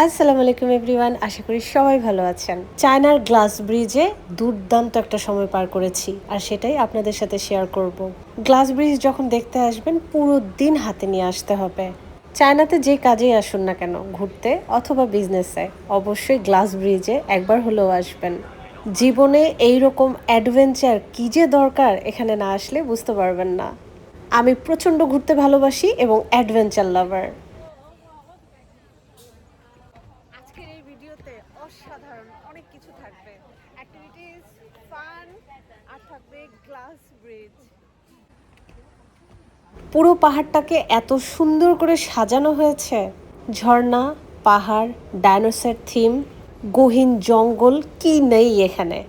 আসসালামু আলাইকুম এভরিওয়ান, আশা করি সবাই ভালো আছেন। চায়নার গ্লাস ব্রিজে দুর্দান্ত একটা সময় পার করেছি, আর সেটাই আপনাদের সাথে শেয়ার করব। গ্লাস ব্রিজ যখন দেখতে আসবেন পুরো দিন হাতে নিয়ে আসতে হবে। চায়নাতে যে কাজেই আসুন না কেন, ঘুরতে অথবা বিজনেসে, অবশ্যই গ্লাস ব্রিজে একবার হলেও আসবেন। জীবনে এইরকম অ্যাডভেঞ্চার কী যে দরকার, এখানে না আসলে বুঝতে পারবেন না। আমি প্রচণ্ড ঘুরতে ভালোবাসি এবং অ্যাডভেঞ্চার লাভার। আজকের এই ভিডিওতে অসাধারণ অনেক কিছু থাকবে, অ্যাক্টিভিটিস, ফান, আর থাকবে গ্লাস ব্রিজ। পুরো পাহাড়টাকে এত সুন্দর করে সাজানো হয়েছে। ঝর্ণা, পাহাড়, ডাইনোসর থিম, গহীন জঙ্গল, কি নেই এখানে।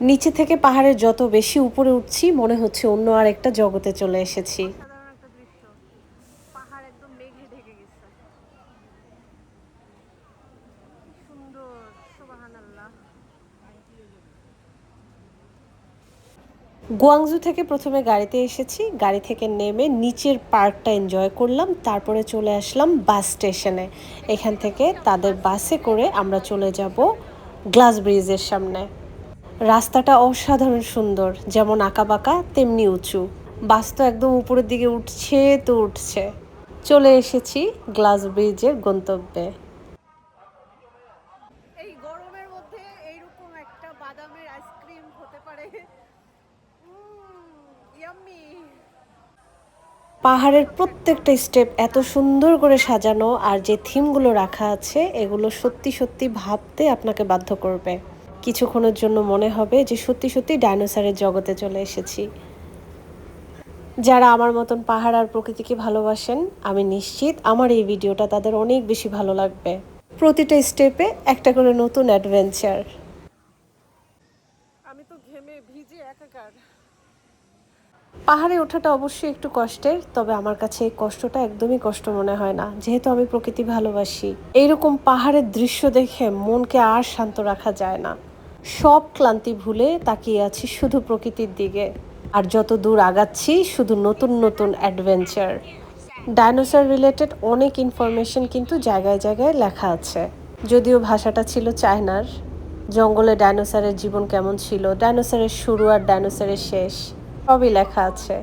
নিচে থেকে পাহাড়ের যত বেশি উপরে উঠছি মনে হচ্ছে অন্য আর একটা জগতে চলে এসেছি। অসাধারণ একটা দৃশ্য, পাহাড় একদম মেঘে ঢেকে গেছে। কি সুন্দর, সুবহানাল্লাহ। গুয়াংজু থেকে প্রথমে গাড়িতে এসেছি, গাড়ি থেকে নেমে নিচের পার্কটা এনজয় করলাম, তারপরে চলে আসলাম বাস স্টেশনে। এখান থেকে তাদের বাসে করে আমরা চলে যাব গ্লাস ব্রিজের সামনে। রাস্তাটা অসাধারণ সুন্দর, যেমন আঁকাবাঁকা তেমনি উঁচু। বাস তো একদম উপরের দিকে উঠছে তো উঠছে। চলে এসেছি গ্লাস ব্রিজের গন্তব্যে। এই গরমের মধ্যে এইরকম একটা বাদামের আইসক্রিম হতে পারে ইয়াম্মি। পাহাড়ের প্রত্যেকটা স্টেপ এত সুন্দর করে সাজানো, আর যে থিমগুলো রাখা আছে এগুলো সত্যি সত্যি ভাবতে আপনাকে বাধ্য করবে। কিছুক্ষণের জন্য মনে হবে যে সত্যি সত্যি ডাইনোসরের জগতে চলে এসেছি। যারা আমার মতন পাহাড় আর প্রকৃতিকে ভালোবাসেন, আমি নিশ্চিত আমার এই ভিডিওটা তাদের অনেক বেশি ভালো লাগবে। প্রতিটা স্টেপে একটা করে নতুন অ্যাডভেঞ্চার। আমি তো ঘেমে ভিজে একাকার। পাহাড়ে ওঠাটা অবশ্যই একটু কষ্টের, তবে আমার কাছে এই কষ্টটা একদমই কষ্ট মনে হয় না, যেহেতু আমি প্রকৃতি ভালোবাসি। এইরকম পাহাড়ের দৃশ্য দেখে মনকে আর শান্ত রাখা যায় না। সব ক্লান্তি ভুলে তাকিয়ে আছি শুধু প্রকৃতির দিকে, আর যত দূর আগাচ্ছি শুধু নতুন নতুন অ্যাডভেঞ্চার। ডাইনোসর রিলেটেড অনেক ইনফরমেশন কিন্তু জায়গায় জায়গায় লেখা আছে, যদিও ভাষাটা ছিল চায়নার। জঙ্গলে ডাইনোসরের জীবন কেমন ছিল, ডাইনোসরের শুরু আর ডাইনোসরের শেষ, সবই লেখা আছে।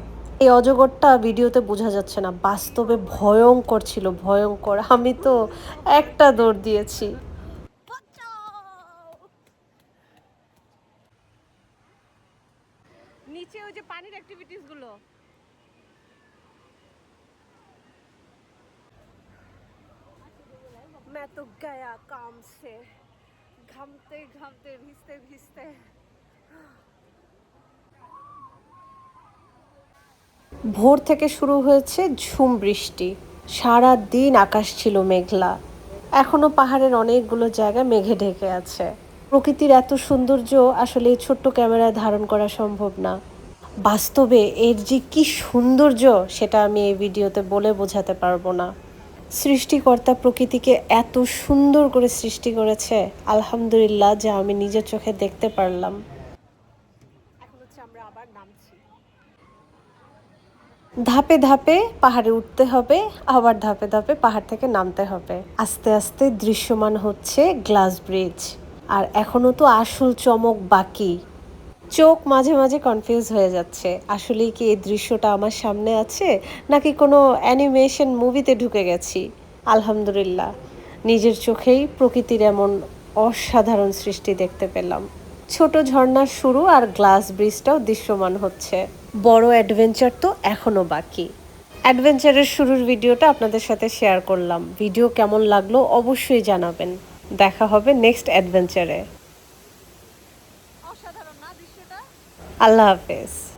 এই অজগরটা ভিডিওতে বোঝা যাচ্ছে না, বাস্তবে ভয়ঙ্কর ছিল, ভয়ঙ্কর। আমি তো একটা দৌড় দিয়েছি। নিচে ওই যে পানির অ্যাক্টিভিটিস গুলো, मैं तो गया काम से, घामते घामते ভিজতে ভিজতে। ভোর থেকে শুরু হয়েছে ঝুম বৃষ্টি, সারা দিন আকাশ ছিল মেঘলা। এখনো পাহাড়ের অনেকগুলো জায়গা মেঘে ঢেকে আছে। প্রকৃতির এত সৌন্দর্য আসলে এই ছোট্ট ক্যামেরায় ধারণ করা সম্ভব না। বাস্তবে এর যে কি সৌন্দর্য, সেটা আমি এই ভিডিওতে বলে বোঝাতে পারবো না। সৃষ্টিকর্তা প্রকৃতিকে এত সুন্দর করে সৃষ্টি করেছে, আলহামদুলিল্লাহ, যা আমি নিজের চোখে দেখতে পারলাম। এখন হচ্ছে আমরা আবার নামছি। ধাপে ধাপে পাহাড়ে উঠতে হবে, আবার ধাপে ধাপে পাহাড় থেকে নামতে হবে। আস্তে আস্তে দৃশ্যমান হচ্ছে গ্লাস ব্রিজ, আর এখনো তো আসল চমক বাকি। চোখ মাঝে মাঝে কনফিউজ হয়ে যাচ্ছে, আসলেই কি এই দৃশ্যটা আমার সামনে আছে, নাকি কোনো অ্যানিমেশন মুভিতে ঢুকে গেছি। আলহামদুলিল্লাহ, নিজের চোখেই প্রকৃতির এমন অসাধারণ সৃষ্টি দেখতে পেলাম। ছোট ঝর্ণার শুরু আর গ্লাস ব্রিজটাও দৃশ্যমান হচ্ছে। বড় অ্যাডভেঞ্চার তো এখনও বাকি। অ্যাডভেঞ্চারের শুরুর ভিডিওটা আপনাদের সাথে শেয়ার করলাম। ভিডিও কেমন লাগলো অবশ্যই জানাবেন। দেখা হবে নেক্সট অ্যাডভেঞ্চারে। অসাধারণ না দৃশ্যটা? আল্লাহ হাফেজ।